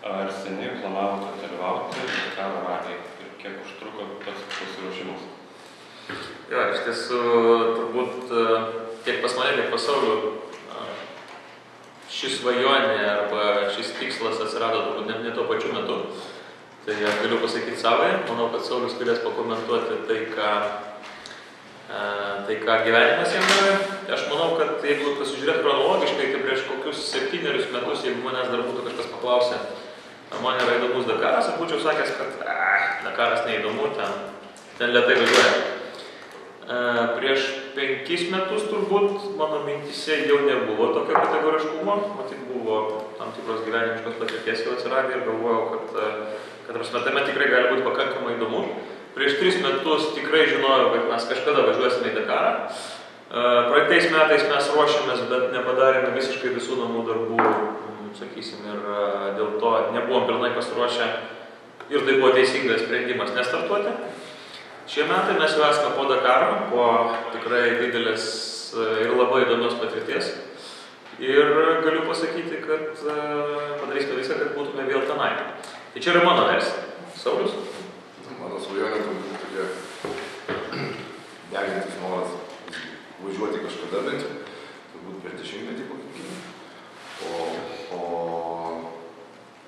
Ar seniai planavote dalyvauti Dakaro ralyje ir kiek užtruko pats pasiruošimas? Jo, iš tiesų, turbūt tiek pas mane, tiek pas Saulių ši svajonė arba šis tikslas atsirado turbūt ne tuo pačiu metu. Tai aš galiu pasakyti savai, manau, kad Saulius galės pakomentuoti tai, ką gyvenimas jam davė. Aš manau, kad jeigu pasižiūrėt chronologiškai, tai prieš kokius 7 metus, jeigu manęs dar būtų kažkas paklausę, ar man yra įdomus Dakaras, aš būčiau sakęs, kad Dakaras neįdomu, ten lėtai važiuoja. Prieš 5 metus turbūt mano mintise jau nebuvo tokio kategoriškumo, matyt buvo tam tikros gyvenimiškos patirties jau atsiradę ir galvojau, kad tame tikrai gali būti pakankamai įdomu. Prieš 3 metus tikrai žinojau, kad mes kažkada važiuosime į Dakarą. Praeitais metais mes ruošėmės, bet nepadarėme visiškai visų namų darbų, sakysim, ir dėl to nebuvom pilnai pasiruošę ir tai buvo teisingas sprendimas nestartuoti. Šie metai mes jau esame po Dakaro, po tikrai didelės ir labai įdomios patirties. Ir galiu pasakyti, kad padarysime viską, kad būtume vėl tenai. Tai čia yra mano versija. Saulius? Mano svajonė turbūt tokia degintis noras važiuoti kažkada bent jau, turbūt per 10-metį kokį. O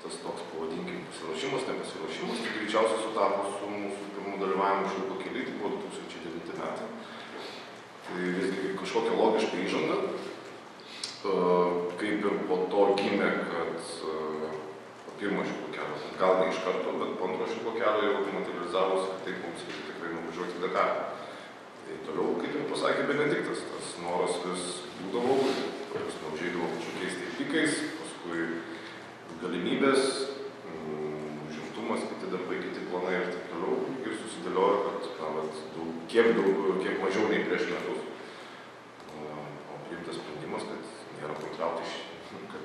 tas toks, pavadinkim, pasiruošimas, nepasiruošimas, tai greičiausiai sutapo su mūsų pirmų dalyvavimu Šilko kely, tai buvo 2009 metai. Tai visgi kažkokia logiška įžanga, kaip ir po to gimė, kad po pirmo Šilko kelio, gal ne iš karto, bet po antro Šilko kelio jau materializavosi, kad taip mums reikia tikrai nuvažiuoti į Dakarą. Tai toliau, kaip ir pasakė Benediktas, tas noras vis būdavo, užeidavo kažkokiais tai pikais, paskui galimybės, užimtumas, kiti darbai, kiti planai ir taip toliau. Ir susidėliojo, kad kiek mažiau nei prieš metus. O priimtas sprendimas, kad nėra kontrauti, kad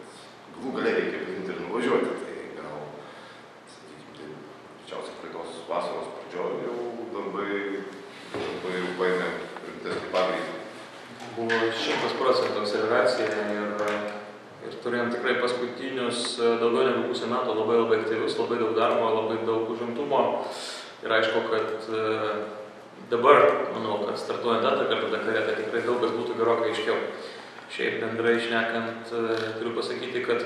galų gale reikia paimti ir nuvažiuoti. Tai gal, sakykime, greičiausiai praeitos vasaros pradžioje jau darbai jau paėmė rimtesnį pagreitį. Buvo 100% akceleracija ir turėjom tikrai paskutinius daugiau negu pusę metų labai aktyvius, labai daug darbo, labai daug užimtumo. Ir aišku, kad dabar, manau, kad startuojant antrą kartą Dakare, tai tikrai daug kas būtų gerokai aiškiau. Šiaip bendrai šnekant, turiu pasakyti, kad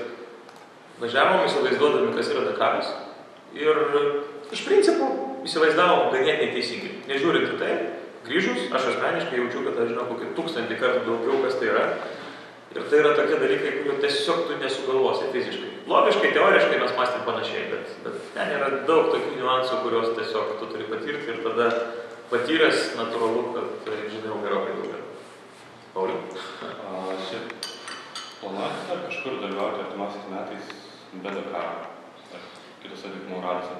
važiavom įsivaizduodami, kas yra Dakaras. Ir iš principo įsivaizdavom ganėtinai teisingai. Nežiūrint į tai, grįžus, aš asmeniškai jaučiu, kad aš žinau kokį 1000 kartų daugiau, kas tai yra. Ir tai yra tokie dalykai, kurių tiesiog tu nesugalvosi fiziškai. Logiškai, teoriškai mes mąstėm panašiai, bet ten yra daug tokių niuansų, kuriuos tiesiog tu turi patirti ir tada patyręs natūralu, kad žinau gerokai daugiau. Pauliu? Šiaip planuojate kažkur dalyvauti artimiausiais metais be Dakaro ar kitose vykdymo ralyse?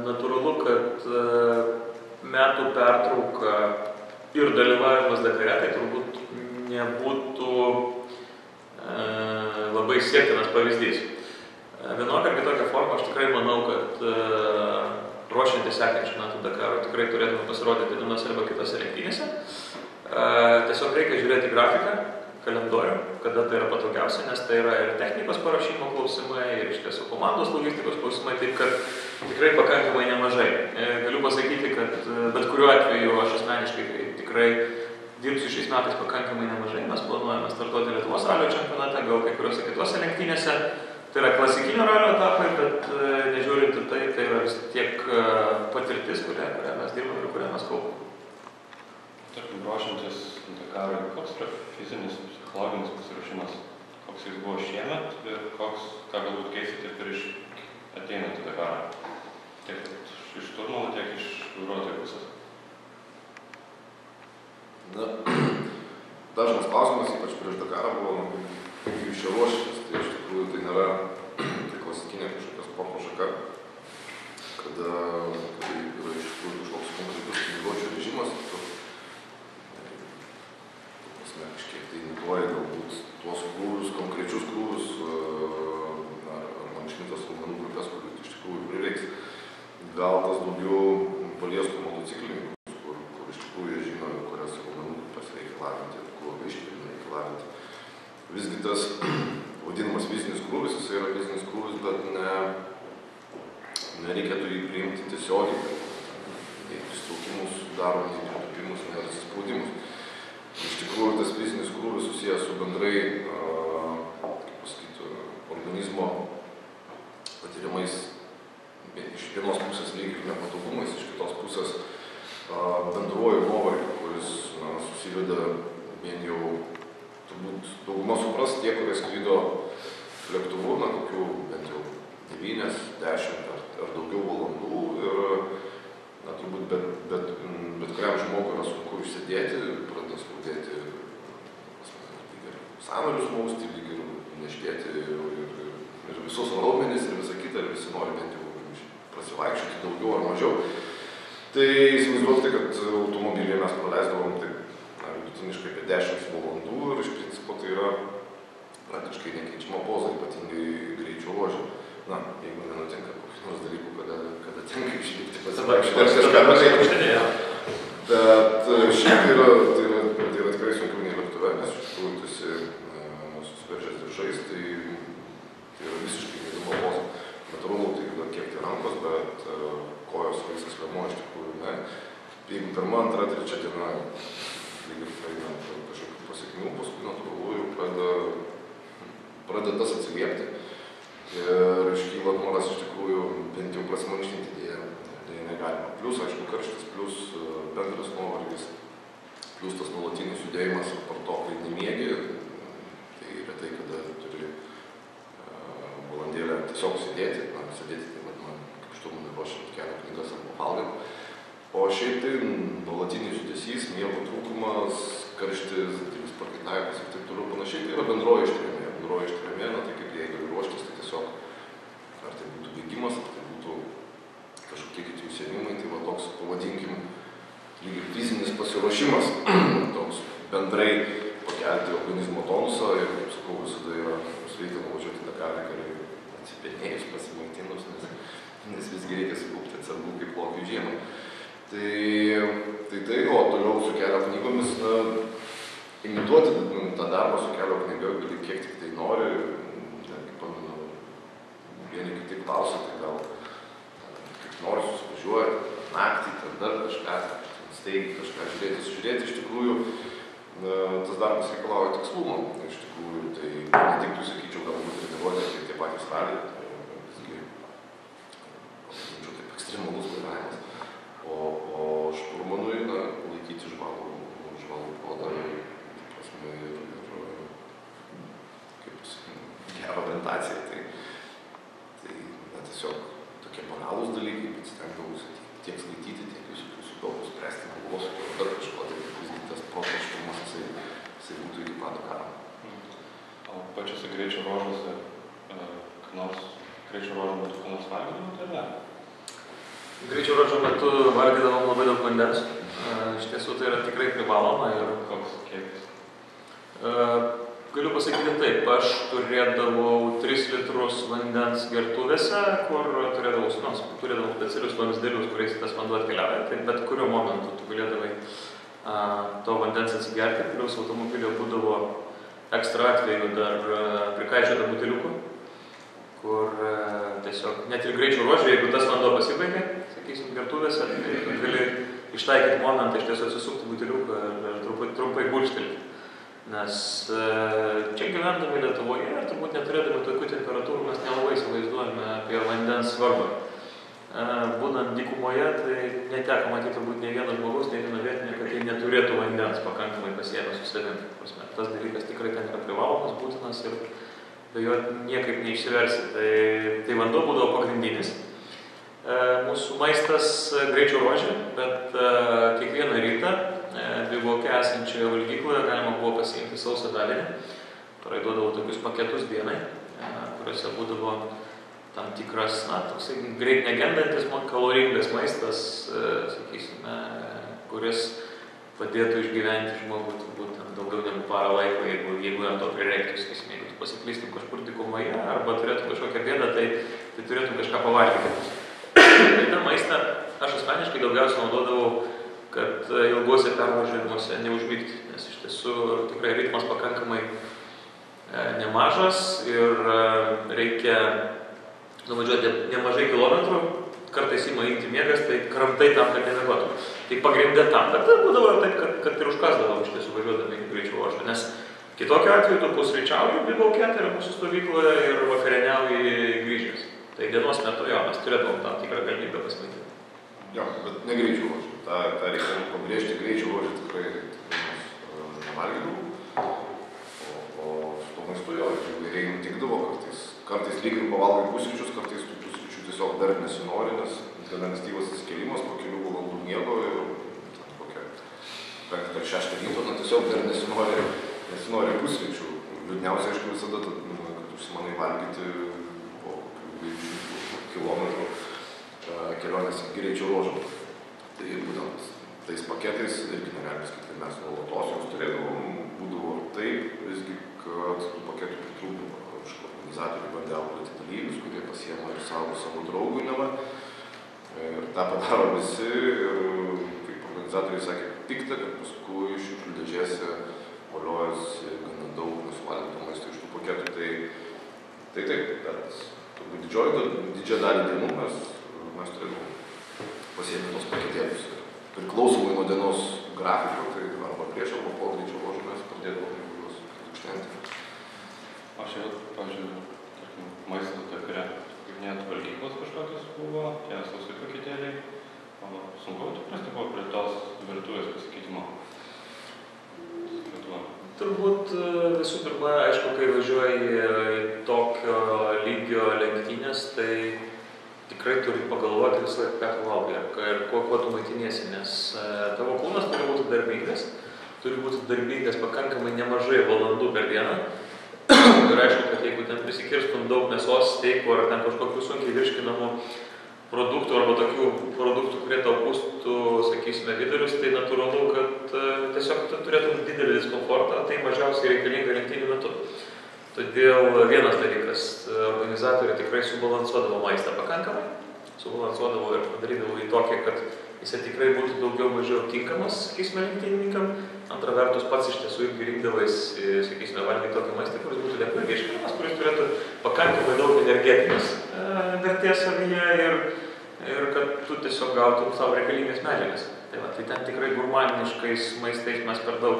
Natūralu, kad metų pertrauka ir dalyvavimas Dakare, tai turbūt nebūtų labai siektinas pavyzdys. Vienokia ar kitokia forma, aš tikrai manau, kad ruošiantis sekančių metų Dakaro tikrai turėtume pasirodyti vienose arba kitose lenktynėse. Tiesiog reikia žiūrėti grafiką, kalendorių, kada tai yra patogiausia, nes tai yra ir technikos paruošimo klausimai, ir iš tiesų komandos logistikos klausimai, taip kad tikrai pakankamai nemažai. Galiu pasakyti, kad bet kuriuo atveju aš asmeniškai tikrai dirbsiu šiais metais pakankamai nemažai. Mes planuojame startuoti Lietuvos ralio čempionate, gal kai kuriuose kitose lenktynėse. Tai yra klasikinio ralio etapai, bet nežiūrint į tai, tai yra vis tiek patirtis, kurią mes dirbame ir kurią mes kaupame. Tarkim, ruošiantis Dakarui, koks yra fizinis, psichologinis pasiruošimas, koks jis buvo šiemet ir ką galbūt keisite prieš ateinant į Dakarą, tiek iš šturmano, tiek iš vairuotojų pusės? Na, dažnas klausimas, ypač prieš Dakarą, buvo, kaip jūs čia ruošitės, tai iš tikrųjų tai nėra tai klasikinė kažkokia sporto šaka, kada yra iš tikrųjų kažkoks konkretus treniruočių režimas, kažkiek tai imituoja galbūt tuos krūvius, konkrečius krūvius ar mankštintas raumenų grupės, kurių iš tikrųjų prireiks. Gal tas daugiau paliestų motociklininkus, kur iš tikrųjų jie žino, kurias raumenų grupės reikia lavinti, kur ištvirnį reikia lavinti. Visgi tas vadinamas fizinis krūvis, jis yra fizinis krūvis, bet nereikėtų jį priimti tiesiogiai, nei pristraukimus daro, nei pritūpimus, nei atsispaudimus. Iš tikrųjų, tas fizinis krūvis susijęs su bendrai, kaip pasakyti, organizmo patiriamais iš vienos pusės lyg ir nepatogumais, iš kitos pusės bendruoju nuovargiu, kuris susiveda vien jau, turbūt dauguma supras tie, kurie skrido lėktuvu, kokių bent jau 9, 10 ar daugiau valandų ir turbūt bet kuriam žmogui yra sunku išsėdėti, pradeda skaudėti lyg ir sąnarius mausti, lyg ir neštėti ir visus raumenis ir visą kitą, ir visi nori bent jau prasivaikščioti daugiau ar mažiau. Tai įsivaizduokite, kad automobilyje mes praleisdavom taip vidutiniškai apie 10 valandų ir iš principo tai yra praktiškai nekeičiama poza, ypatingai greičio ruože. Jeigu nenutinka kokių nors dalykų, kada tenka išlipti pasivaikščioti ar kažką padaryti. Bet šiaip tai yra tikrai sunkiau nei lėktuve, nes iš tikrųjų tu esi susiveržęs diržais, tai yra visiškai neįdoma poza. Natūralu, tai yra kiek tai rankos, bet kojos visas lėmuo iš tikrųjų ne. Jeigu pirma, antra, trečia diena lyg ir praeina kažkokių pasiekmių, paskui natūralu jau pradeda tas atsiliepti. Ir iškyla noras iš tikrųjų bent jau prasimankštinti dėja negalima. Plius, aišku, karštis, plius bendras nuovargis, plius tas nuolatinis judėjimas apart to, kai nemiegi, tai retai, kada turi valandėlę tiesiog sėdėti, tai vadinama, kaip šturmanui ruošiant kelio knygas arba valgant. O šiaip tai nuolatinis judesys, miego trūkumas, karštis, didelis prakaitavimas ir taip toliau panašiai, tai yra bendroji ištvermė. Bendroji ištvermė, tai kaip jei gali ruoštis, tai tiesiog ar tai būtų bėgimas, ar tai būtų kažkokie kiti užsiėmimai, tai va toks, pavadinkim, lyg ir fizinis pasiruošimas, toks bendrai pakelti organizmo tonusą ir, kaip sakau, visada yra sveika nuvažiuoti Dakarą, gerai atsipirnėjus, pasimaitinus, nes visgi reikia sukaupti atsargų kaip lokių žiemą. Tai, o toliau su kelio knygomis, imituoti tą darbą su kelio knyga gali kiek tik tai nori, netgi pamenu, vieni kiti klausia, tai gal kaip nori susivažiuoti, naktį, ten dar kažką, staigiai kažką žiūrėti, iš tikrųjų tas darbas reikalauja tikslumo, iš tikrųjų, tai ne tik tu sakyčiau, galbūt treniruoti, tai tie patys raliai, visgi, taip ekstremalus vairavimas. O šturmanui, laikyti žvalų kodą, prasme, ir kaip gerą orientaciją, tai tiesiog tokie banalūs dalykai, bet stengdavausi tiek skaityti, tiek visokių sudokus, spręsti galvos, dar kažko, tai visgi tas protas šturmas, jisai būtų iki pat Dakaro. O pačiose greičio ruožuose, greičio ruožo metu ką nors valgydavo, tai ne? Greičio ruožo metu valgydavom labai daug vandens. Iš tiesų tai yra tikrai privaloma ir koks kiekis? Galiu pasakyti taip, aš turėdavau 3 litrus vandens gertuvėse, kur turėdavau specialius vamzdelius, kuriais tas vanduo atkeliauja, tai bet kuriuo momentu tu galėdavai to vandens atsigerti, plius automobilio būdavo ekstra atveju dar prikaičiota buteliukų, kur tiesiog net ir greičio ruože, jeigu tas vanduo pasibaigia, sakysim, gertuvėse, tai gali ištaikyti momentą iš tiesų atsisukti buteliuką ir trumpai gurkštelti. Nes čia gyvendami Lietuvoje ir turbūt neturėdami tokių temperatūrų mes nelabai įsivaizduojame apie vandens svarbą. Būnant dykumoje, tai neteko matyti turbūt ne vieno žmogaus, ne vieno vietinio, kad jie neturėtų vandens pakankamai pasiėmę su savimi. Tas dalykas tikrai ten yra privalomas, būtinas ir be jo niekaip neišsiversi. Tai vanduo būdavo pagrindinis. Mūsų maistas greičio ruože, bet kiekvieną rytą Dvivoke esančioje valgykloje galima buvo pasiimti sausą davinį. Paraiduodavau tokius paketus dienai, kuriuose būdavo tam tikras, toksai greit negendantis, kaloringas maistas, sakysime, kuris padėtų išgyventi žmogų turbūt daugiau negu parą laiko, jeigu jam to prireiktų, sakysime, jeigu tu pasiklystum kažkur dykumoje arba turėtum kažkokią bėdą, tai turėtum kažką pavalgyti. Tai tą maistą aš asmeniškai daugiausiai naudodavau, kad ilguose pervažiavimuose neužmigti, nes iš tiesų tikrai ritmas pakankamai nemažas ir reikia nuvažiuoti nemažai kilometrų, kartais ima imti miegas, tai kramtai tam, kad nemiegotų. Tai pagrindė tam, bet būdavo taip, kad ir užkasdavo iš tiesų važiuodami į greičio ruožą, nes kitokiu atveju tu pusryčiauji Bilbauke, tai yra mūsų stovykloje ir vakarieniauji grįžęs. Tai dienos metu jo, mes turėdavom tam tikrą galimybę pasimatyti. Jo, bet ne greičio ruožą. Ta reikia pabrėžti, greičio ruožą tikrai nevalgydavau. O su to maistu jo, įvairiai nutikdavo, kartais lyg ir pavalgai pusryčius, kartais tų pusryčių tiesiog dar nesinori, nes gana ankstyvas atsikėlimas po kelių valandų miego ir kokią 5-6 ryto, tiesiog dar nesinori pusryčių. Liūdniausia, aišku, visada, kad užsimanai valgyti po 200 kilometrų kelionės greičio ruožo. Tai būtent tais paketais irgi negalime sakyti, kad mes nuolatos jos turėdavom, būdavo taip, visgi, kad tų paketų pritrūkdavo. Organizatoriai bandė auklėti dalyvius, kurie pasiema ir savo draugų neva. Ir tą padaro visi ir, kaip organizatoriai sakė, pikta, kad paskui šiukšlių dėžėse voliojasi gana daug nesuvalgyto maisto iš tų paketų. Tai taip, bet turbūt didžiąją dalį dienų mes turėdavom pasiėmę tos paketėlius. Priklausomai nuo dienos grafiko, tai arba prieš, arba po greičio ruožo mes pradėdavom juos lukštenti. O šiaip, pavyzdžiui, tarkim, maisto Dakare, kaip net valgyklos kažkokios buvo, tie sausi paketėliai, o sunku priprasti buvo prie tos virtuvės pasikeitimo. Lietuva. Turbūt visų pirma, aišku, kai važiuoji į tokio lygio lenktynės, tai tikrai turi pagalvoti visą laiką, ką tu valgai ir kuo tu maitiniesi, nes tavo kūnas turi būti darbingas pakankamai nemažai valandų per dieną. Ir aišku, kad jeigu ten prisikirstum daug mėsos, steikų ar ten kažkokių sunkiai virškinamų produktų arba tokių produktų, kurie tau pūstų, sakysime, vidurius, tai natūralu, kad tiesiog tu turėtum didelį diskomfortą, tai mažiausiai reikalinga lenktynių metu. Todėl vienas dalykas, organizatoriai tikrai subalansuodavo maistą pakankamai, subalansuodavo ir padarydavo į tokį, kad jisai tikrai būtų daugiau mažiau tinkamas, sakysime, lenktynininkam. Antra vertus, pats iš tiesų irgi rinkdavais, sakysime, valgyti tokį maistą, kuris būtų lengvai virškinamas, kuris turėtų pakankamai daug energetinės vertės savyje ir kad tu tiesiog gautum savo reikalingas medžiagas. Tai ten tikrai gurmaniškais maistais mes per daug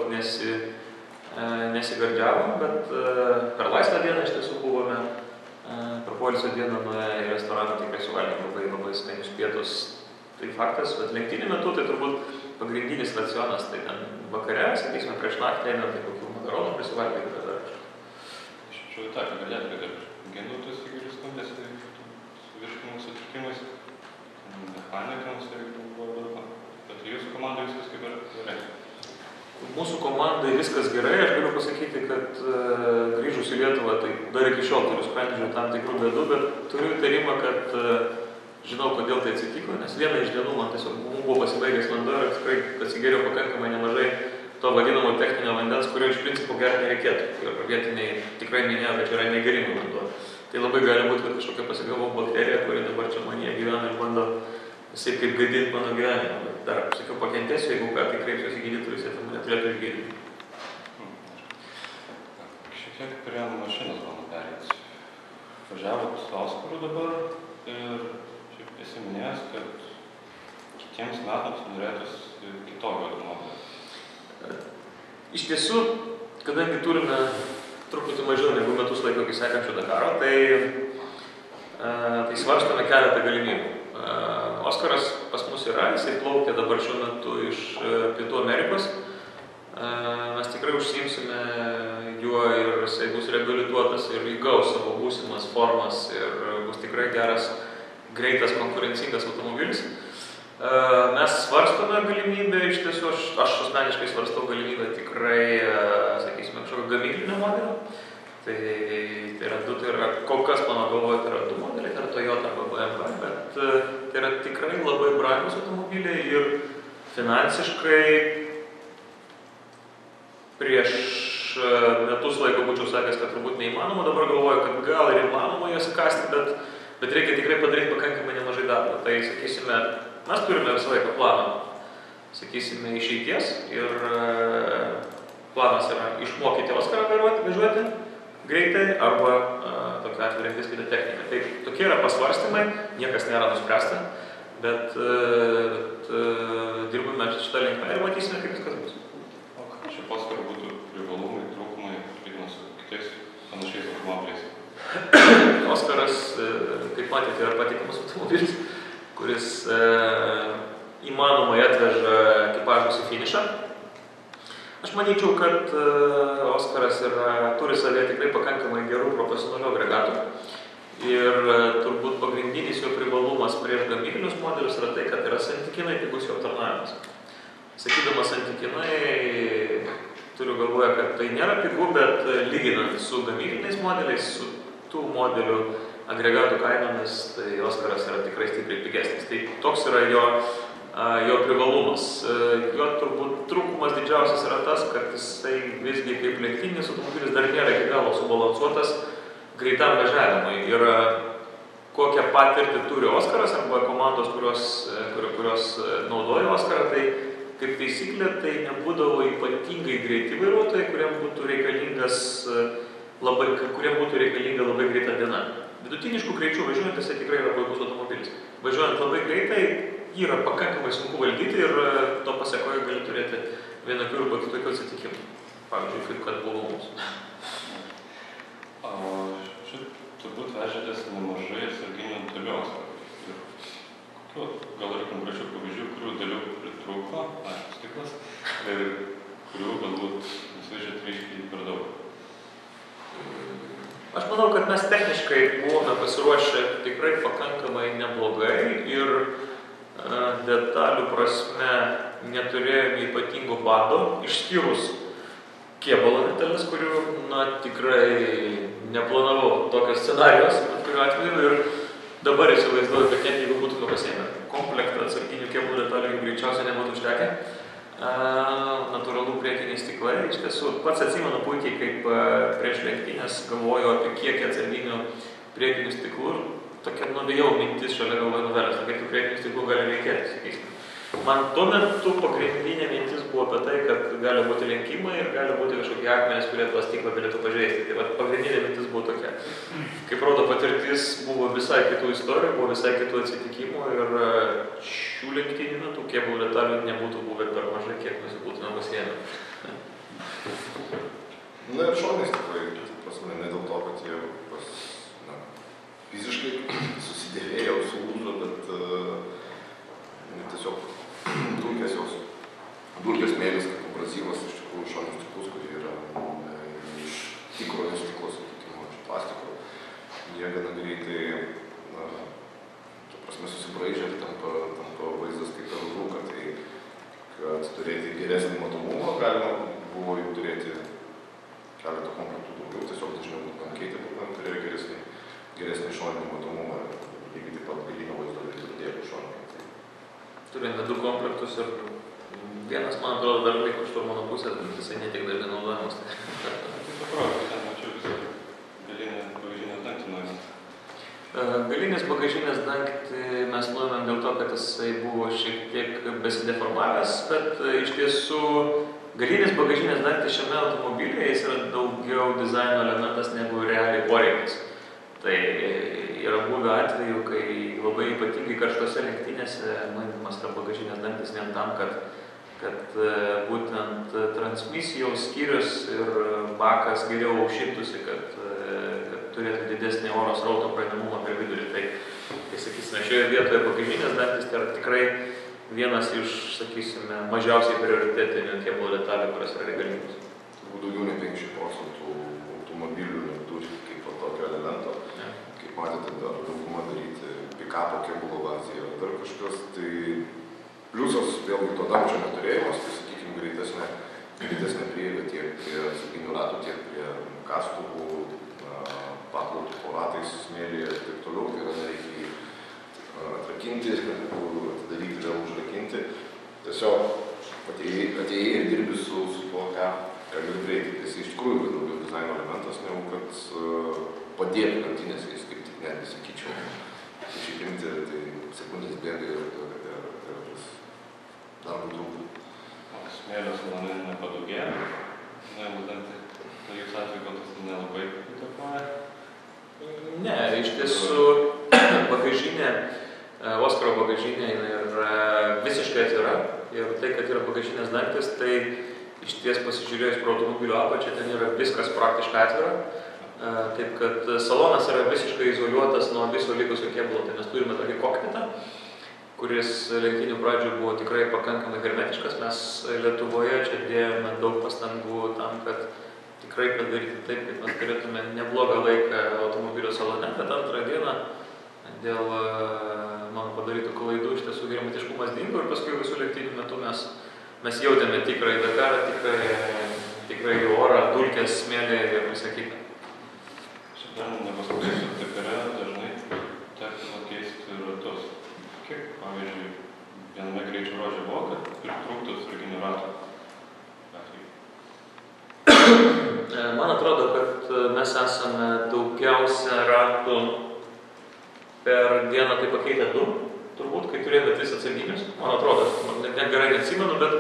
nesigardžiavom, bet per laisvą dieną iš tiesų buvome, per poilsio dieną nuėję į restoraną, tikrai suvalgėm labai skanius pietus. Tai faktas, bet lenktynių metu tai turbūt pagrindinis racionas, tai ten vakare, sakysime, prieš naktį einant, tai kokių makaronų prisivalgyti, bet dar kažką. Iš tikrųjų tą, kad galėtų, kad ir gendutis įvairius skundėsi su virškinimo sutrikimais, mechanikams ir buvo daug. Bet jūsų komandai viskas kaip ir gerai. Mūsų komandai viskas gerai, aš galiu pasakyti, kad grįžus į Lietuvą, tai dar iki šiol turiu sprendžiu tam tikrų bėdų, bet turiu įtarimą, kad žinau, kodėl tai atsitiko, nes vieną iš dienų man tiesiog buvo pasibaigęs vanduo ir tikrai atsigėriau pakankamai nemažai to vadinamo techninio vandens, kurio iš principo gerti nereikėtų. Ir vietiniai tikrai minėjo, kad čia yra negerimo vanduo. Tai labai gali būti, kad kažkokia pasigavo bakterija, kuri dabar čia manyje gyvena ir bando visai kaip gadinti mano gyvenimą. Bet dar, sakiau, pakentėsiu, jeigu ką, tai kreipsiuosi gydytojus, jie tam neturėtų išgydyti. Šiek tiek prie mašinos mano perėti. Važiavot su Oskaru dabar ir esi minėjęs, kad kitiems metams norėtųsi kitokio automobilio. Iš tiesų, kadangi turime truputį mažiau negu metus laiko iki sekančio Dakaro, tai svarstome keletą galimybių. Oskaras pas mus yra, jisai plaukia dabar šiuo metu iš Pietų Amerikos. Mes tikrai užsiimsime juo ir jisai bus reabilituotas ir įgaus savo būsimas formas ir bus tikrai geras, greitas, konkurencingas automobilis. Mes svarstome galimybę, iš tiesų, aš asmeniškai svarstau galimybę tikrai, sakysime, kažkokio gamyklinio modelio. Tai yra du, tai yra, kol kas mano galvoje, tai yra du modeliai, tai yra Toyota arba BMW, bet tai yra tikrai labai brangus automobiliai ir finansiškai prieš metus laiko būčiau sakęs, kad turbūt neįmanoma, dabar galvoju, kad gal ir įmanoma jas įkasti, bet reikia tikrai padaryti pakankamai nemažai darbo. Tai, sakysime, mes turime visą laiką planą, sakysime, išeities ir planas yra išmokyti Oskarą važiuoti, greitai arba tokiu atveju rinktis kitą techniką. Tai tokie yra pasvarstymai, niekas nėra nuspręsta, bet dirbame šitą linkmę ir matysime, kaip viskas bus. O ką šiaip Oscar būtų privalumai, trūkumai, lyginant su kitais panašiais automobiliais? Oskaras, kaip matėte, yra patikimas automobilis, kuris įmanomai atveža ekipažus į finišą. Aš manyčiau, kad Oskaras turi savėje tikrai pakankamai gerų profesionalių agregatų. Ir turbūt pagrindinis jo privalumas prieš gamyklinius modelius yra tai, kad yra santykinai pigus jo aptarnavimas. Sakydamas santykinai, turiu galvoje, kad tai nėra pigu, bet lyginant su gamykliniais modeliais, su tų modelių agregatų kainomis, tai Oskaras yra tikrai stipriai pigesnis. Tai toks yra jo privalumas. Jo turbūt trūkumas didžiausias yra tas, kad jisai visgi kaip lenktyninis automobilis dar nėra iki galo subalansuotas greitam važiavimui. Ir kokią patirtį turi Oskaras arba komandos, kurios naudoja Oskarą, tai kaip taisyklė, tai nebūdavo ypatingai greiti vairuotojai, kuriem būtų reikalinga labai greita diena. Vidutiniškų greičių važiuojantis tai tikrai yra puikus automobilis. Važiuojant labai greitai, jį yra pakankamai sunku valdyti ir to pasekoje gali turėti vienokių arba kitokių atsitikimų. Pavyzdžiui, kaip kad buvo mūsų. Šiaip turbūt vežėtės nemažai atsarginių dalių. Ir kokių, gal ir konkrečių pavyzdžių, kurių dalių pritrūko, stiklas, ir kurių galbūt nesivežėt ryškiai per daug. Aš manau, kad mes techniškai buvome pasiruošę tikrai pakankamai neblogai ir detalių prasme neturėjome ypatingo bado, išskyrus kėbulo detalės, kurių tikrai neplanavau tokios scenarijos, bet kuriuo atveju ir dabar įsivaizduoju, kad net jeigu būtume pasiėmę komplektą atsarginių kėbulų detalių, jų greičiausiai nebūtų užtekę. Natūralų priekiniai stiklai. Iš tiesų, pats atsimenu puikiai, kaip prieš lenktynės galvoju apie kiekį atsarginių priekinių stiklų ir tokia nuvėjau mintis šalia galvoje nuveras, kiek tų priekinių stiklų gali reikėti, sakysime. Man tuo metu pagrindinė mintis buvo apie tai, kad gali būti lenkimai ir gali būti kažkokie akmenys, kurie tą stiklą galėtų pažeisti. Tai pagrindinė mintis buvo tokia. Kaip rodo patirtis, buvo visai kitų istorijų, buvo visai kitų atsitikimų ir šių lenktynių metų kėbulų detalių nebūtų buvę per mažai, kiek mes būtume pasiėmę. Na ir šonais tikrai, prasme, ne dėl to, kad jie fiziškai susidėvėjo, sulūžo, bet tiesiog dulkės mėlis, kaip abrazyvas, iš tikrųjų šoninius stiklus, kurie yra iš tikrojo stiklo, sakykime, iš plastiko. Jie gana greitai, susibraižė ir tampa vaizdas kaip per rūką. Tai, kad turėti geresnį matomumą, galima buvo jų turėti keletą komplektų daugiau, tiesiog dažniau būtumėm keitę, būtumėm turėjo geresnį šoninį matomumą, lygiai taip pat galinio vaizdo veidrodėlių šoninį. Turime 2 komplektus ir vienas, man atrodo, dar liko iš mano pusės, bet jisai ne tik dažnai naudojamas. Kaip atrodo, ten mačiau visą galinę bagažinės dangtį nuėmėt. Galinės bagažinės dangtį mes nuėmėm dėl to, kad jisai buvo šiek tiek besideformavęs, bet iš tiesų galinės bagažinės dangtis šiame automobilyje jis yra daugiau dizaino elementas negu realiai poreikis. Tai yra buvę atveju, kai labai ypatingai karštose lenktynėse nuėmimas yra bagažinės dangtis vien tam, kad būtent transmisijos skyrius ir bakas geriau aušintųsi, kad turėtų didesnį oro srauto praeinamumą per vidurį. Tai sakysime, šioje vietoje bagažinės dangtis tai yra tikrai vienas iš, sakysime, mažiausiai prioritetinių kėbulų detalių, kurios yra reikalingos. Turbūt daugiau nei 50% automobilių neturi kaip tokio elemento. Kaip matėte, dar daugumą daryti pikapo kėbulo bazėje ar dar kažkas. Tai pliusas vėlgi to dangčio neturėjimas, tai sakykime greitesnė prieiga tiek prie atsarginių ratų, tiek prie kastuvų, paklautų po ratais, smėlyje ir taip toliau. Tai yra nereikia jį atrakinti, atidaryti, vėl užrakinti. Tiesiog atėjai ir dirbi su tuo, ką gali greitai. Tai iš tikrųjų yra daugiau dizaino elementas, negu kad padėtų lenktynėse, jis kaip tik netgi sakyčiau. Išipimti, tai sekundės bėga ir darbo trūkų. Smėlio salone nepadaugėjo, nuėmus dangtį. Tai jūs atveju, kad tas nelabai Ne, iš tiesų bagažinė, Oskaro bagažinė yra visiškai atvira ir tai, kad yra bagažinės dangtis, tai iš ties pasižiūrėjus pro automobilio apačią, ten yra viskas praktiškai atvira. Taip, kad salonas yra visiškai izoliuotas nuo viso likusio kėbulo. Tai mes turime tokį kokpitą, kuris lenktynių pradžioje buvo tikrai pakankamai hermetiškas. Mes Lietuvoje čia dėjome daug pastangų tam, kad tikrai padaryti taip, kad mes turėtume neblogą laiką automobilio salone, bet antrą dieną dėl mano padarytų klaidų iš tiesų hermetiškumas dingo ir paskui visų lenktynių metu mes jautėme tikrai Dakarą, tikrai orą, dulkės, smėlį ir visą kitą. Dar nepasakysiu, taip yra dažnai tektų keisti ratus. Kiek, pavyzdžiui, viename greičio ruože buvo, kad pritrūktų atsarginių ratų? Man atrodo, kad mes esame daugiausia ratų per dieną tai pakeitę 2, turbūt, kai turėjome 3 atsarginius. Man atrodo, net gerai neatsimenu, bet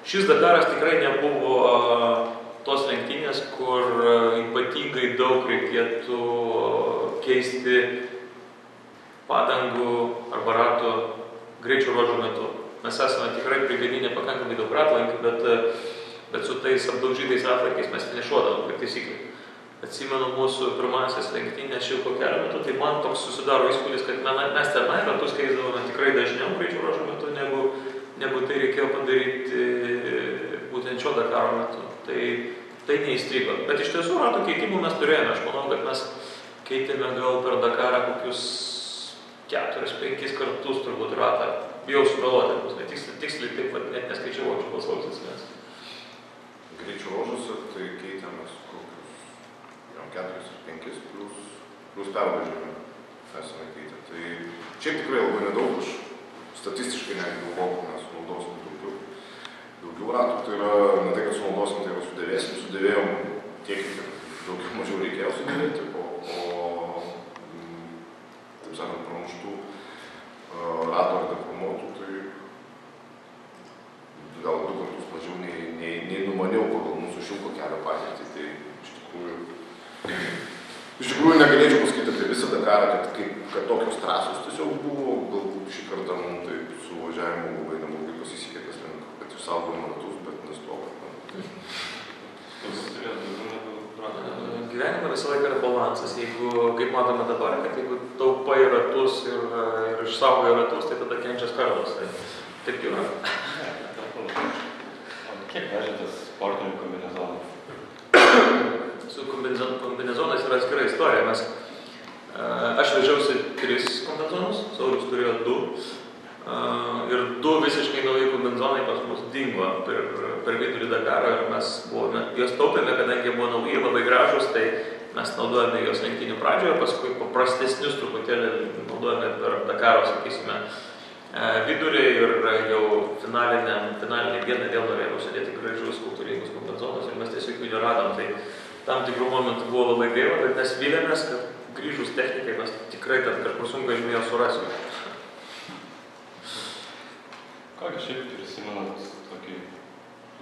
šis Dakaras tikrai nebuvo tos lenktynės, kur ypatingai daug reikėtų keisti padangų arba ratų greičio ruožo metu. Mes esame tikrai prigadinę pakankamai daug ratlankių, bet su tais apdaužytais ratlankiais mes finišuodavom, kaip taisyklė. Atsimenu mūsų pirmasis lenktynės Šilko kelio metu, tai man toks susidaro įspūdis, kad mes tenai ratus keisdavome tikrai dažniau greičio ruožo metu, negu tai reikėjo padaryti būtent šio Dakaro metu. Tai neįstrigo. Bet iš tiesų ratų keitimų mes turėjome. Aš manau, kad mes keitėme gal per Dakarą kokius 4-5 kartus turbūt ratą. Bijau sugalvoti, bus tiksliai taip, net neskaičiavau, čia balsavus atsimės. Greičio ruožuose tai keitėmės kokius 4-5 plus pervažiavimą esame keitę. Tai šiaip tikrai labai nedaug, aš statistiškai negalvoju, kad mes naudosim daugiau ratų, tai yra ne tai, kad sunaudosim, tai yra sudėvėsim. Sudėvėjom tiek, kiek daugiau mažiau reikėjo sudėvėti, o taip sakant, pramuštų ratų ar deformuotų, tai gal 2 kartus mažiau nei numaniau pagal mūsų Šilko kelio patirtį. Tai iš tikrųjų negalėčiau pasakyti apie visą Dakarą, kad tokios trasos tiesiog buvo. Galbūt šį kartą mums taip su važiavimu labai neblogai pasisekė, kad jūs saugojame ratus, bet nestovi. Gyvenime visą laiką yra balansas. Jeigu, kaip matome dabar, kad jeigu taupai ratus ir išsaugai ratus, tai tada kenčia skardos. Taip jau yra. Kiek vežėtės sportinių kombinezonų? Su kombinezonais yra atskira istorija. Aš vežiausi 3 kombinezonus, Saulius turėjo 2. Ir 2 visiškai nauji kombinezonai pas mus dingo per vidurį Dakaro ir mes juos taupėme, kadangi buvo nauji, labai gražus, tai mes naudojame juos lenktynių pradžioje, paskui paprastesnius truputėlį naudojame per Dakaro, sakysime, vidurį ir jau finalinė diena vėl norėjome užsidėti gražius kultūringus kombinezonus ir mes tiesiog jų neradom. Tai tam tikrų momentų buvo labai gaila, bet mes vylėmės, kad grįžus technikai mes tikrai ten kažkur sunkvežimėje surasime. Kokį šiaip prisimenat tokį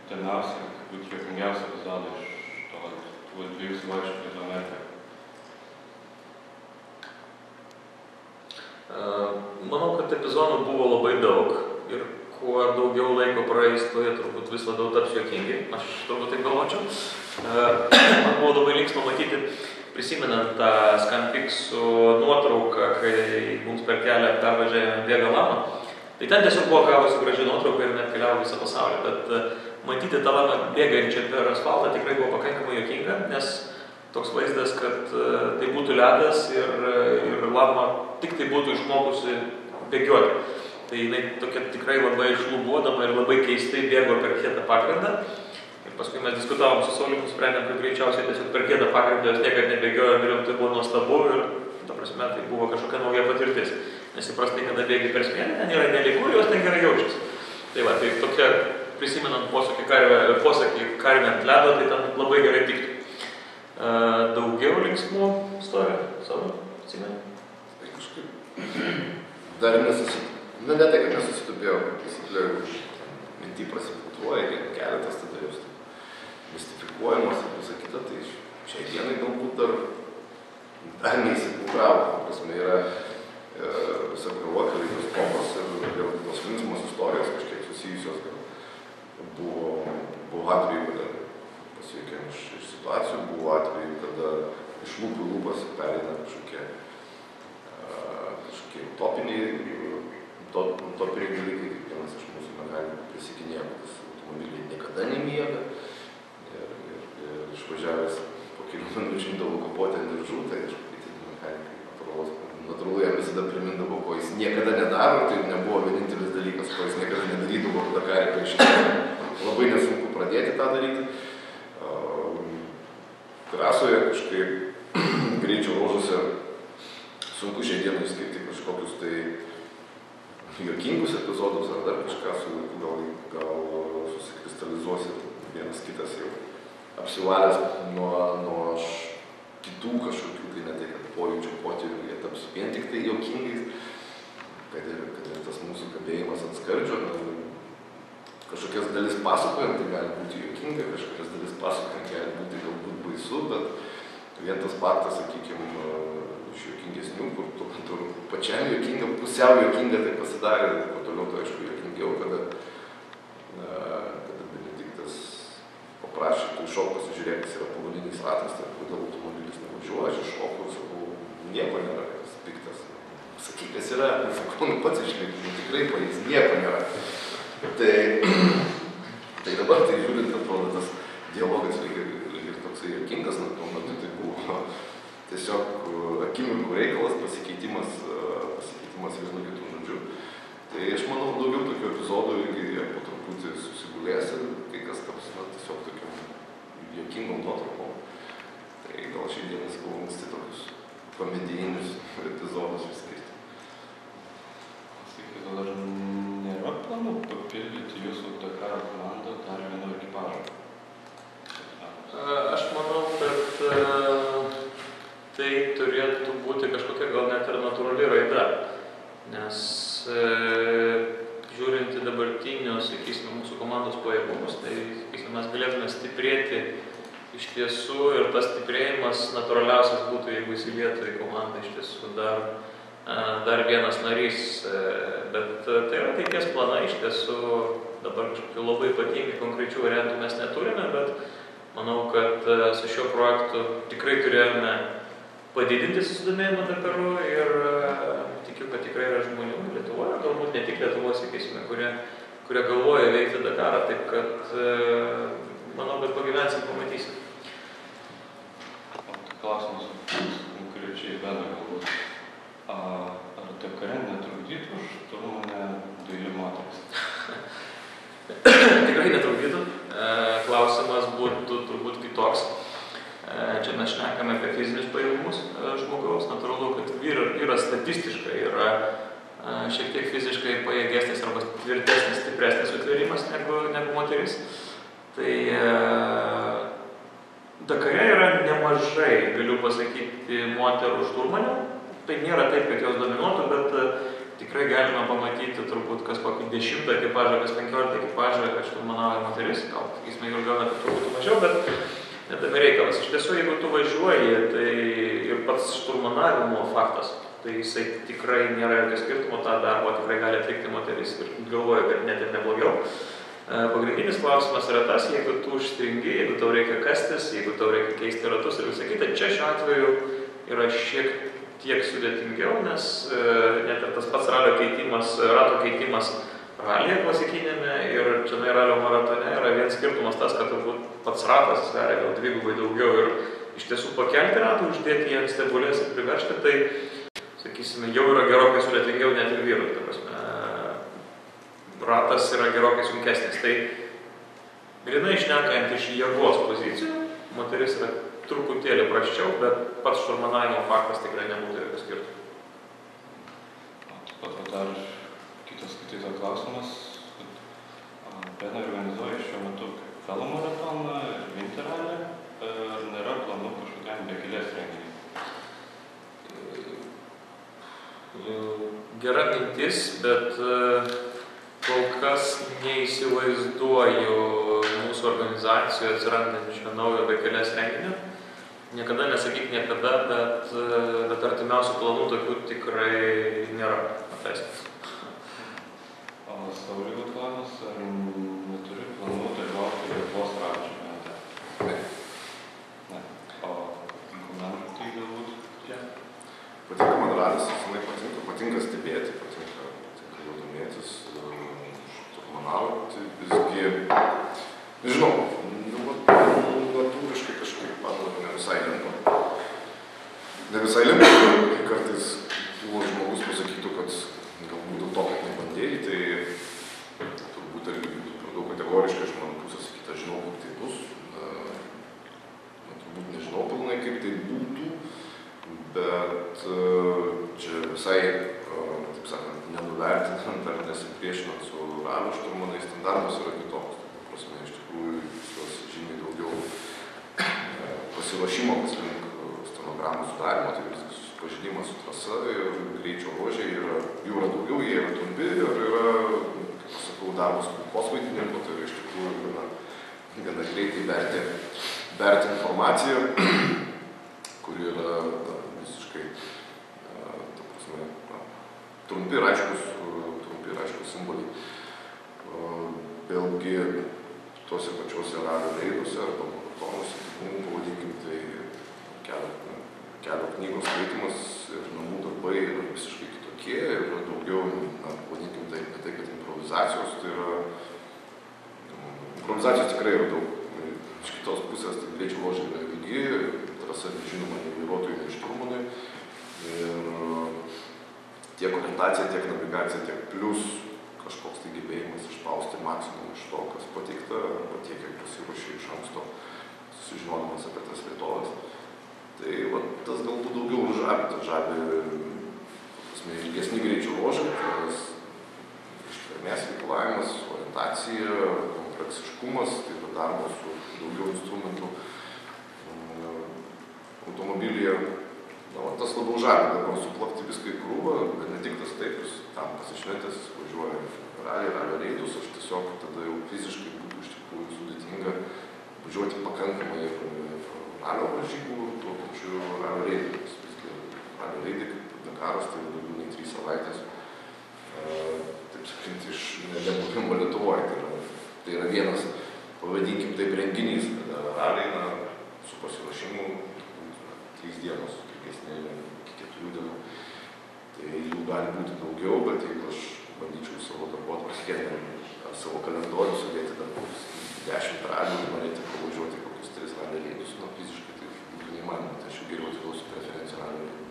įdomiausią, galbūt juokingiausią epizodą iš tų 2 savaičių prie Ameriką? Manau, kad epizodų buvo labai daug ir kuo daugiau laiko praeis, tuo jie turbūt vis labiau taps juokingi. Aš turbūt taip galvočiau. Man buvo labai linksma matyti, prisimenant tą Scanpixų nuotrauką, kai mums per kelią pervažiavome Bėga Lama. Tai ten tiesiog buvo gavosi graži nuotrauka ir net keliavo visą pasaulį, bet matyti tą lamą bėgančią per asfaltą tikrai buvo pakankamai juokinga, nes toks vaizdas, kad tai būtų ledas ir lama tik tai būtų išmokusi bėgioti. Tai jinai tokia tikrai labai šlubuodama ir labai keistai bėgo per kietą pagrindą. Ir paskui mes diskutavom su Sauliumi, sprendėm, kad greičiausiai tiesiog per kietą pagrindą jos niekad nebėgiojo ir tai buvo nuostabu ir ta prasme tai buvo kažkokia nauja patirtis. Nes įprastai, kada bėgi per smėlį, ten yra nelygu ir jos ten gerai jaučiasi. Tai va, tai tokia, prisimenant posakį karvė ant ledo, tai ten labai gerai tiktų. Daugiau linksmų istorijų savo atsimenu? Tai kažkaip dar ne tai, kad nesusitubėjau, kad įsiplėjau mintį prasifiltruoja, keletas tada jos mistifikuojamas ir visą kitą, tai šiai dienai galbūt dar dar neįsiputravo, ta prasme, yra visa galva, kaleidoskopas ir tos linksmos istorijos kažkiek susijusios buvo atveju, kada pasiekėm iš situacijų, buvo atveju, kada iš lūpų lūpas pereina kažkokie utopiniai dalykai, kiekvienas iš mūsų negali prisikinėti, tas automobiliai niekada nemiega ir išvažiavęs po kelių minučių imdavo kapotę ant diržų, tai natūralu jam visada primindavo, ko jis niekada nedaro, tai nebuvo vienintelis dalykas, ko jis niekada nedarydavo Dakare prieš labai nesunku pradėti tą daryti. Trasoje kažkaip greičio ruožuose sunku šiai dienai išskirti kažkokius tai juokingus epizodus ar dar kažką su laiku gal susikristalizuos ir vienas kitas jau apsivalęs nuo kitų kažkokių, tai ne tai, kad pojūčių potyrių, jie taps vien tik tai juokingais, kad ir tas mūsų kabėjimas ant skardžio, kažkokias dalis pasakojant, tai gali būti juokinga, kažkokias dalis pasakojant gali būti galbūt baisu, bet vien tas faktas, sakykime, iš juokingesnių, kur pačiam juokinga, pusiau juokinga tai pasidarė, po toliau to aišku juokingiau, kada Benediktas paprašė, tu iššok pasižiūrėk, kas yra pavadiniais ratas, tai kodėl automobilis nevažiuoja, aš iššokau ir sakau, nieko nėra, kas piktas. Sakyk, kas yra, sakau, pats išlikti, tikrai paės, nieko nėra. Tai dabar tai žiūrint, atrodo, tas dialogas ir toksai juokingas, tuo metu tai buvo tiesiog akimirkų reikalas, pasikeitimas vienu kitų žodžiu. Tai aš manau, daugiau tokių epizodų irgi po truputį susigulės ir kai kas taps tiesiog tokiam juokingom nuotraukom. Tai gal šiai dienai sakau, anksti tokius komedijinius epizodus išskirti. Sakykite, ar nėra planų papildyti jūsų Dakaro komandą dar vienu ekipažu? Aš manau, kad tai turėtų būti kažkokia gal net ir natūrali raida, nes žiūrint į dabartinius, sakysime, mūsų komandos pajėgumus, tai, sakysime, mes galėtume stiprėti iš tiesų ir tas stiprėjimas natūraliausias būtų, jeigu įsilietų į komandą iš tiesų dar vienas narys, bet tai yra ateities planai, iš tiesų dabar kažkokių labai ypatingai konkrečių variantų mes neturime, bet manau, kad su šiuo projektu tikrai turėjome padidinti susidomėjimą Dakaru ir tikiu, kad tikrai yra žmonių Lietuvoje, galbūt ne tik Lietuvos, sakysime, kurie galvoja veikti Dakarą, taip kad manau, kad pagyvensim, pamatysim. Klausimas konkrečiai Bena galbūt. Ar Dakare netrukdytų šturmanę daili moteris? Tikrai netrukdytų. Klausimas būtų turbūt kitoks. Čia mes šnekame apie fizinius pajėgumus žmogaus. Natūralu, kad vyras statistiškai yra šiek tiek fiziškai pajėgesnis arba tvirtesnis, stipresnis sutvėrimas negu moteris. Tai Dakare yra nemažai, galiu pasakyti, moterų šturmanių. Tai nėra taip, kad jos dominuotų, bet tikrai galime pamatyti turbūt kas kokį 10 ekipažą, kas 15 ekipažą, kad šturmanauja moteris. Gal, sakysime, gal net turbūt mažiau, bet netame reikalas. Iš tiesų, jeigu tu važiuoji, tai ir pats šturmanavimo faktas, tai jisai tikrai nėra jokio skirtumo, tą darbą tikrai gali atlikti moteris ir galvoja, kad net ir neblogiau. Pagrindinis klausimas yra tas, jeigu tu užstringi, jeigu tau reikia kastis, jeigu tau reikia keisti ratus ir visą kitą, čia šiuo atveju yra šiek tiek sudėtingiau, nes net ir tas pats rato keitimas ralyje klasikinėme ir čia ralio maratone yra vien skirtumas tas, kad turbūt pats ratas sveria gal dvigubai daugiau ir iš tiesų pakelti ratą, uždėti jį ant stebulės ir priveržti, tai, sakysime, jau yra gerokai sudėtingiau net ir vyrui. Ta prasme, ratas yra gerokai sunkesnis. Tai grinai šnekant iš jėgos pozicijų, moteris yra truputėlį prasčiau, bet pats šturmanavimo faktas tikrai nebūtų jokio skirtumo. Taip pat dar kitas klausimas. Bena organizuoja šiuo metu velomaratoną ir vinteralį. Ar nėra planų kažkokiam bekelės renginiui? Gera mintis, bet kol kas neįsivaizduoju mūsų organizacijoje atsirandančio naujo bekelės renginio, Niekada nesakyk niekada, bet artimiausių planų tokių tikrai nėra. Atleiskit. O Sauliui planas, ar neturi planų dalyvauti Lietuvos ralio čempionate? Ne. O komandai tai galbūt? Patinka man ralis, patinka stebėti, patinka jau domėtis, turmanauti, visgi, nežinau, natūriškai kažkaip man ne visai limpa. Ne visai limpa, kartais žmogus pasakytų, kad galbūt dėl to, kad nebandėjai, tai turbūt irgi būtų per daug kategoriškai iš mano pusės sakyti, aš žinau, kaip tai bus. Turbūt nežinau pilnai, kaip tai būtų, bet čia visai, taip sakant, nenuvertinant ar nesipriešinant su ralio šturmanais, ten darbas yra kitoks. Prasme, iš tikrųjų, jos žymiai daugiau pasiruošimo paslink stenogramų sudarimo, tai viskas susipažinimas su trasa ir greičio ruožiai yra, jų yra daugiau, jie yra trumpi ir yra, kaip aš sakau, darbas kosvaitininkų, tai yra iš tikrųjų gana greitai berti informaciją, kuri yra visiškai, ta prasme, trumpi ir aiškus simboliai. Vėlgi, tuose pačiuose ralio reiduose arba maratonuose, pavadinkim, tai kelio knygos skaitimas ir namų darbai yra visiškai kitokie ir yra daugiau, pavadinkim, tai ne tai, kad improvizacijos, tai yra, improvizacijos tikrai yra daug. Iš kitos pusės, tai greičio ruožai yra ilgi, trasa nežinoma nei vairuotojui, nei šturmanui. Ir tiek orientacija, tiek navigacija, tiek plius kažkoks tai gebėjimas išspausti maksimum iš to, kas pateikta, arba tiek, kiek pasiruošė iš anksto, sužinodamas apie tas vietovės. Tai tas galbūt daugiau žabi ilgesni greičio ruožai, tas ištvermės reikalavimas, orientacija, kompleksiškumas, tai yra darbas su daugiau instrumentų automobilyje. Tas labiau žabi, dabar suplakti viską į krūvą, bet ne tik tas taip, jūs tam pasišventęs važiuoja ralio reidus, aš tiesiog tada jau fiziškai būtų iš tikrųjų sudėtinga važiuoti pakankamai ralio varžybų, tuo pačiu ralio reidų. Visgi ralio reidai, kaip Dakaras, tai daugiau nei 3 savaitės, taip sakant, iš nebuvimo Lietuvoje. Tai yra vienas, pavadinkim taip, renginys, kada raliai su pasiruošimu 3 dienos. Iki 4 dienų. Tai jų gali būti daugiau, bet jeigu aš bandyčiau savo darbotvarkę ar savo kalendorių sudėti dar 10 ralių ir norėti pavažiuoti kokius 3 ralio reidus, fiziškai tai būtų neįmanoma, tai aš jau geriau atiduosiu preferenciją ralio reidų.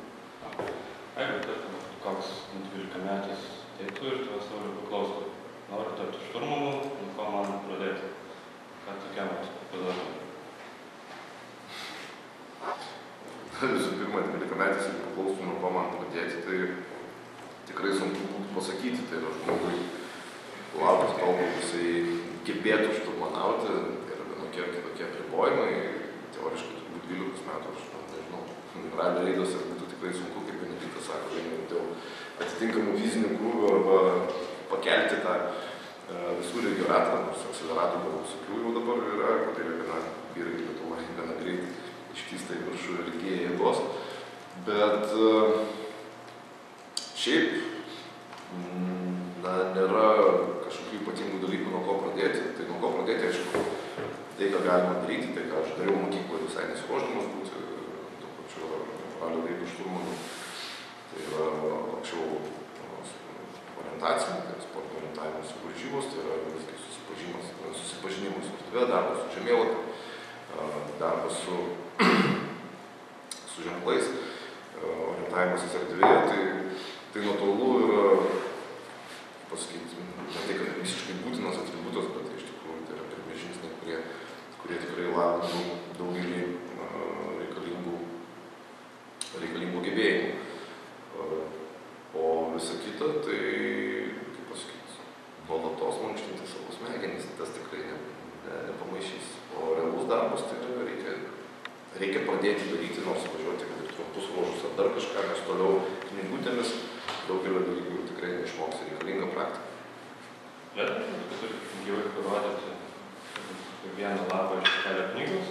Jeigu tarkim, koks 12-metis tėtų ir tavęs noriu paklausti, noriu tapti šturmanu, nuo ko man pradėti? Ką tokiam padaryti? Visų pirma, 12-metis, jeigu paklaustų, nuo ko man pradėti, tai tikrai sunku būtų pasakyti. Tai yra žmogui laukti tol, kol jisai gebėtų šturmanauti, tai yra vienokie ar kitokie apribojimai. Teoriškai turbūt 12 metų, aš nežinau, ralio reiduose būtų tikrai sunku, kaip Benediktas sako, dėl atitinkamų fizinių krūvių arba pakelti tą visureigio ratą, nors akseleratų gal visokių jau dabar yra, tai yra gana vyrai Lietuvoje gana greit iškysta į viršų ir įgyja jėgos. Bet šiaip nėra kažkokių ypatingų dalykų, nuo ko pradėti. Tai nuo ko pradėti, aišku, tai, ką galima daryti, tai, ką aš dariau mokykloje visai nesiruošdamas būti tuo pačiu ralio reidų šturmanu. Tai yra anksčiau orientacija, tai sporto orientavimas į varžybos, tai yra viskai susipažinimas su erdve, darbas su žemėlapiu, darbas su ženklais, orientavimasis erdvėje, tai natūralu yra, pasakyti, ne tai, kad visiškai būtinas atributas, bet iš tikrųjų tai yra pirmi žingsniai, kurie tikrai lavina daugelį reikalingų gebėjimų. O visa kita, tai, kaip pasakyti, nuolatos mankštinti savo smegenis, tas tikrai nepamaišys. O realus darbas, tai reikia pradėti daryti, nors važiuoti, kad ir trumpus ruožus ar dar kažką, nes toliau knygutėmis daugelio dalykų tikrai neišmoksi, reikalinga praktika. Galėtum, kad gyvai parodyti vieną lapą iš kelio knygos,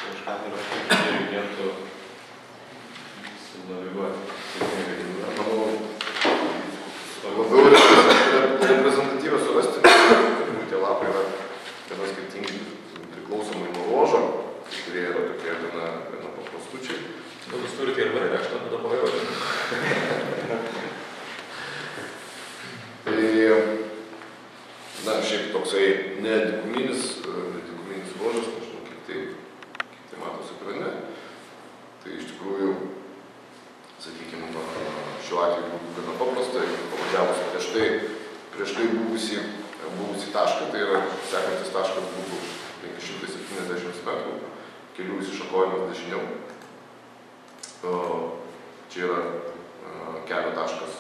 kažką reikėtų sunaviguoti. Manau, labiau reprezentatyvą surasti, tie lapai yra gana skirtingi priklausomai nuo ruožo, kurie yra tokie gana paprastučiai. Jūs turite ir varėkštą, tada pavairuoti. Tai, na, šiaip toksai nedikuminis ruožas, nežinau, kaip tai matosi ekrane. Tai iš tikrųjų, sakykime, šiuo atveju būtų gana paprasta, pavažiavus prieš tai buvusi tašką, tai yra sekantis taškas būtų 570 metrų, kelių įsišakojimas dešiniau. Čia yra kelio taškas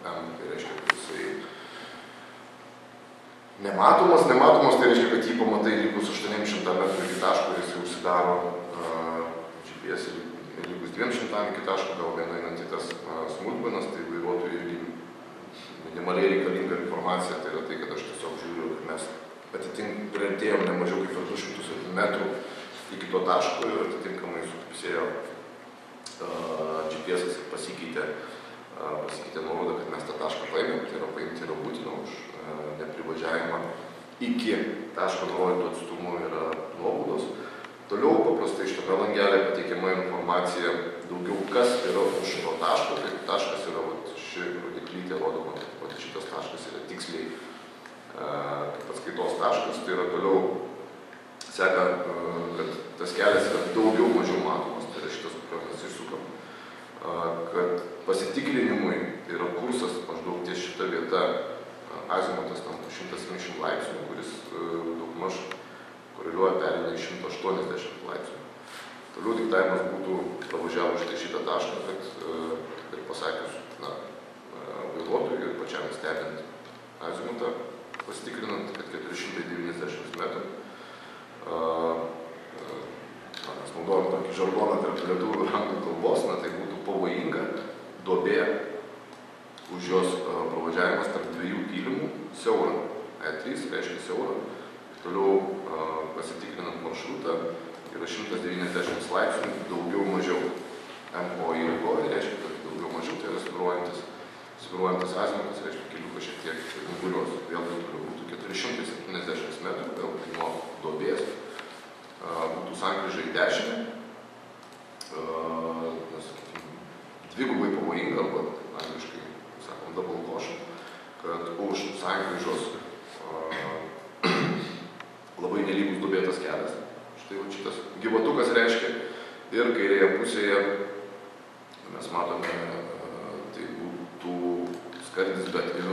M, tai reiškia, kad jisai nematomas, tai reiškia, kad jį pamatai likus 800 metrų iki taško ir jisai užsidaro GPS ir likus 200 iki taško, gal viena einant į tas smulkmenas, tai vairuotojų irgi minimaliai reikalinga informacija, tai yra tai, kad aš tiesiog žiūriu, kad mes priartėjom ne mažiau kaip 200 metrų iki to taško ir atitinkamai sutipsėjo GPS ir pasikeitė nuorodą, kad mes tą tašką paėmėm, tai yra paimti yra būtina už neprivažiavimą iki taško nurodytų atstumų yra nuobaudos. Toliau paprastai šitame langelė pateikiama informacija daugiau, kas yra už šito taško, tai taškas yra ši rodiklytė rodoma, kad šitas taškas yra tiksliai kaip atskaitos taškas, tai yra toliau seka, kad tas kelias yra daugiau mažiau matomas, tai yra šitas, kurio mes išsukam. Kad pasitikrinimui tai yra kursas maždaug ties šita vieta, azimutas tam 170 laipsnių, kuris daugmaž koreliuoja perėmė į 180 laipsnių. Toliau diktavimas būtų pravažiavus šitą tašką, kad pasakius vairuotojui ir pačiam stebint azimutą, pasitikrinant, kad 490 metrų. Mes naudojame tokį žargoną tarp lietuvių ir anglų kalbos, tai būtų pavojinga duobė, už jos pravažiavimas tarp dviejų pylimų, siaura, E3 reiškia siaura. Toliau pasitikrinant maršrutą yra 190 laipsnių, daugiau mažiau. MO ilgoji reiškia, kad daugiau mažiau, tai yra svyruojantis azimutas, reiškia keliukas šiek tiek nugulios. Vėlgi toliau būtų 470 metrų, vėlgi nuo duobės. Būtų sankryža į dešinę. Dvigubai pavojinga, arba angliškai, sakom, double caution, kad už sankryžos labai nelygus duobėtas kelias. Štai šitas gyvatukas reiškia ir kairėje pusėje mes matome, tai būtų skardis, bet ir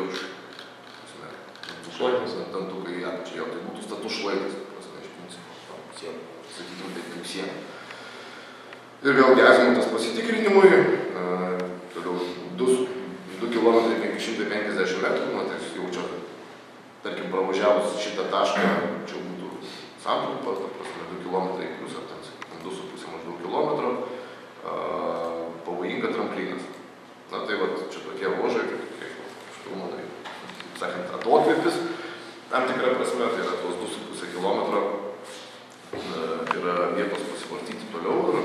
dantukai į apačią, jo, tai būtų status šlaitas, iš principo, sienų, sakykime, taip kaip siena. Ir vėlgi azimutas pasitikrinimui, toliau 2 km 550 metrų, tai jau čia, tarkim, pravažiavus šitą tašką, čia būtų santrumpa, 2 km plus, ar ten, sakykime, 2,5 maždaug kilometro, pavojinga tramplynas. Tai va, čia tokie ruožai, kaip šturmanai, sakant, atokvėpis, tam tikra prasme, tai yra tos 2,5 kilometro, yra vietos pasivartyti toliau ir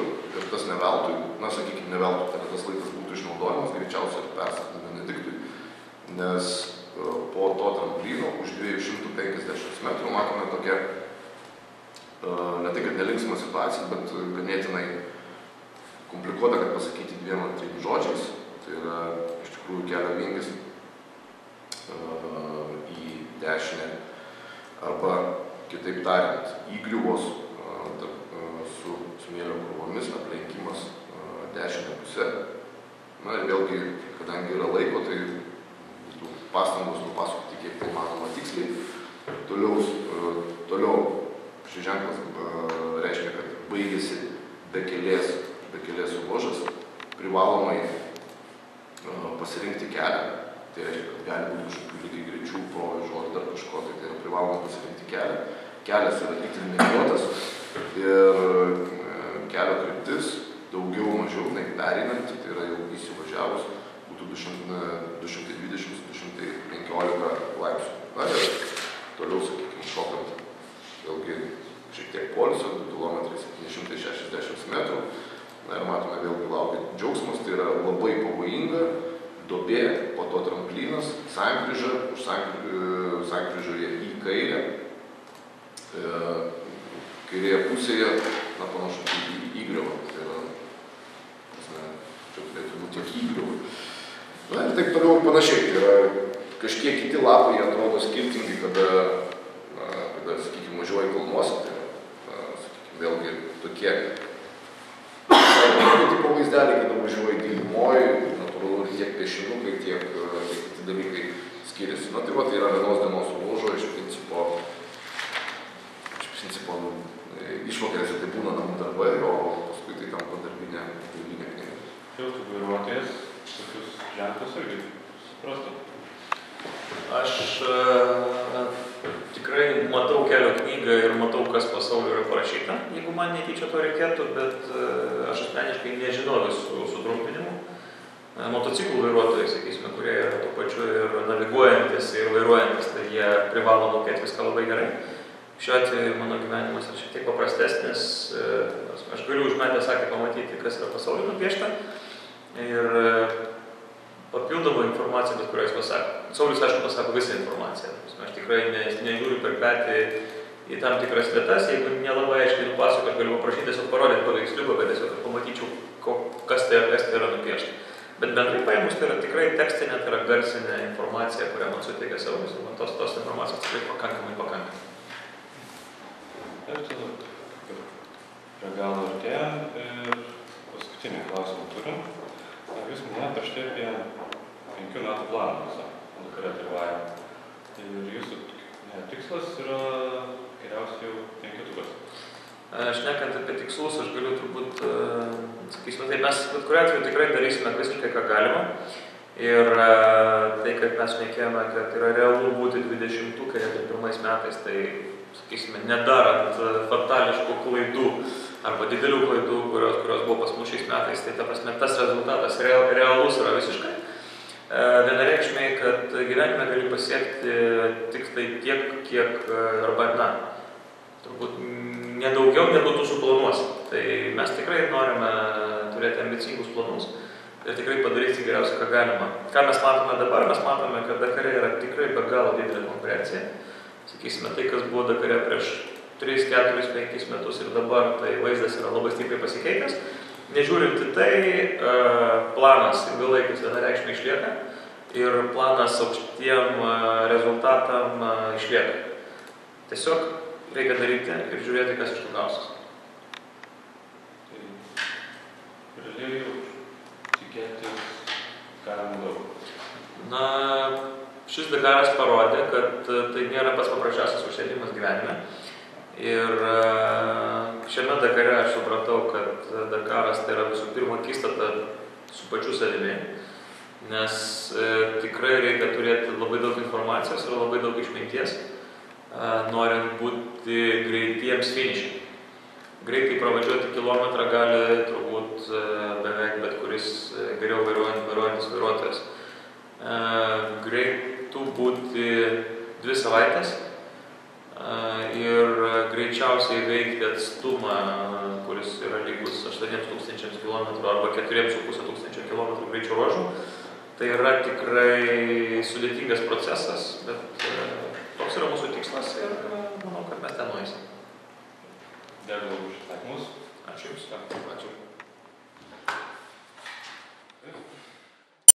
tas neveltui, sakykime, neveltui, tai tas laikas būtų išnaudojamas, greičiausiai ir persakant Benediktui, nes po to tramplyno už 250 metrų matome tokią, ne tai, kad nelinksmą situaciją, bet ganėtinai komplikuota, kad pasakyti 2 ar 3 žodžiais. Tai yra iš tikrųjų kelio vingis į dešinę arba, kitaip tariant, įgriuvos su smėlio krūvomis aplenkimas dešinę pusę. Ir vėlgi, kadangi yra laiko, tai būtų pastangos nupasakoti kiek tai manoma tiksliai. Toliau šis ženklas reiškia, kad baigėsi bekelės ruožas, privalomai pasirinkti kelią. Tai reiškia, kad gali būti kažkokių lygiai greičių, provėžų ar dar kažko, tai yra privaloma pasirinkti kelią. Kelias yra itin mėgiuotas ir kelio kryptis daugiau mažiau pereinant, tai yra jau įsivažiavus, būtų 220-215 laipsnių. Ir toliau, sakykime, šokant, vėlgi šiek tiek poilsio, 2 km 760 metrų. Na ir matome vėlgi laukia džiaugsmas, tai yra labai pavojinga duobė, po to tramplynas, sankryža, už sankryžoje į kairę. Kairėje pusėje, na, panašu, į įgriovą. Tai yra, čia turėtų būti tiek įgriovą. Na ir taip toliau ir panašiai. Tai yra kažkiek kiti lapai atrodo skirtingi, kada sakykime, važiuoji kalnuose. Tai yra, sakykime, vėlgi tokie tipo vaizdeliai, kada važiuoji gilumoj, natūralu ir tiek piešinukai, tiek kiti dalykai skiriasi. Na tai va, tai yra vienos dienos lūžo, iš principo išvakarėse tai būna namų darbai, o paskui tai tampa darbinė knyga. Jau tu vairuotojas tokius ženklus irgi suprastų? Aš tikrai matau kelio knygą ir matau, kas pasaulyje yra parašyta, jeigu man netyčia to reikėtų, bet aš asmeniškai nežinau visų sutrumpinimų. Motociklų vairuotojai, sakysime, kurie yra tuo pačiu ir naviguojantis, ir vairuojantis, tai jie privalo mokėti viską labai gerai. Šiuo atveju mano gyvenimas yra šiek tiek paprastesnis. Aš galiu užmetęs akį pamatyti, kas yra pasaulyje nupiešta. Ir papildomą informaciją, bet kurią jis pasako. Saulius, aišku, pasako visą informaciją. Aš tikrai nežiūriu per petį į tam tikras vietas. Jeigu nelabai aiškiai nupasako, aš galiu paprašyti tiesiog parodyti paveiksliuką, kad tiesiog pamatyčiau, kas tai yra nupiešta. Bet bendrai paėmus tai yra tikrai tekstinė, tai yra garsinė informacija, kurią man suteikia Saulius. Ir man tos informacijos tikrai pakankamai. Ir tada prie galo artėjam ir paskutinį klausimą turim. Jūs minėjote prieš tai apie 5 metų planą visą Dakare dalyvavimą. Ir jūsų tikslas yra geriausiai jau 5-tukas. Šnekant apie tikslus, aš galiu turbūt, sakysime, tai mes bet kuriuo atveju tikrai darysime visiškai, ką galima. Ir tai, kad mes šnekėjome, kad yra realu būti 20-tukai net ir 1 metais, tai, sakysime, nedarant fatališkų klaidų arba didelių klaidų, kurios buvo pas mus šiais metais, tai ta prasme, tas rezultatas realus yra visiškai. Vienareikšmiai, kad gyvenime gali pasiekti tik tai tiek, kiek, arba, na, turbūt nedaugiau negu tu suplanuosi. Tai mes tikrai norime turėti ambicingus planus ir tikrai padaryti geriausia, ką galima. Ką mes matome dabar? Mes matome, kad Dakare yra tikrai be galo didelė konkurencija. Sakysime, tai, kas buvo Dakare prieš 3, 4, 5 metus ir dabar, tai vaizdas yra labai stipriai pasikeitęs. Nežiūrint į tai, planas ilgalaikis vienareikšmiai išlieka ir planas aukštiem rezultatam išlieka. Tiesiog reikia daryti ir žiūrėti, kas iš to gausis. Tai realiai jau tikėtis galima daug. Na, šis Dakaras parodė, kad tai nėra pats paprasčiausias užsiėmimas gyvenime. Ir šiame Dakare aš supratau, kad Dakaras tai yra visų pirma akistata su pačiu savimi, nes tikrai reikia turėti labai daug informacijos ir labai daug išminties, norint būti greitiems finišai. Greitai pravažiuoti kilometrą gali turbūt beveik bet kuris geriau vairuojantis vairuotojas. Greitų būti 2 savaitės ir greičiausiai veikti atstumą, kuris yra lygus 8000 km arba 4500 km greičio ruožų. Tai yra tikrai sudėtingas procesas, bet toks yra mūsų tikslas ir manau, kad mes ten nueisim. Dėkui už atsakymus. Ačiū Jums. Ačiū.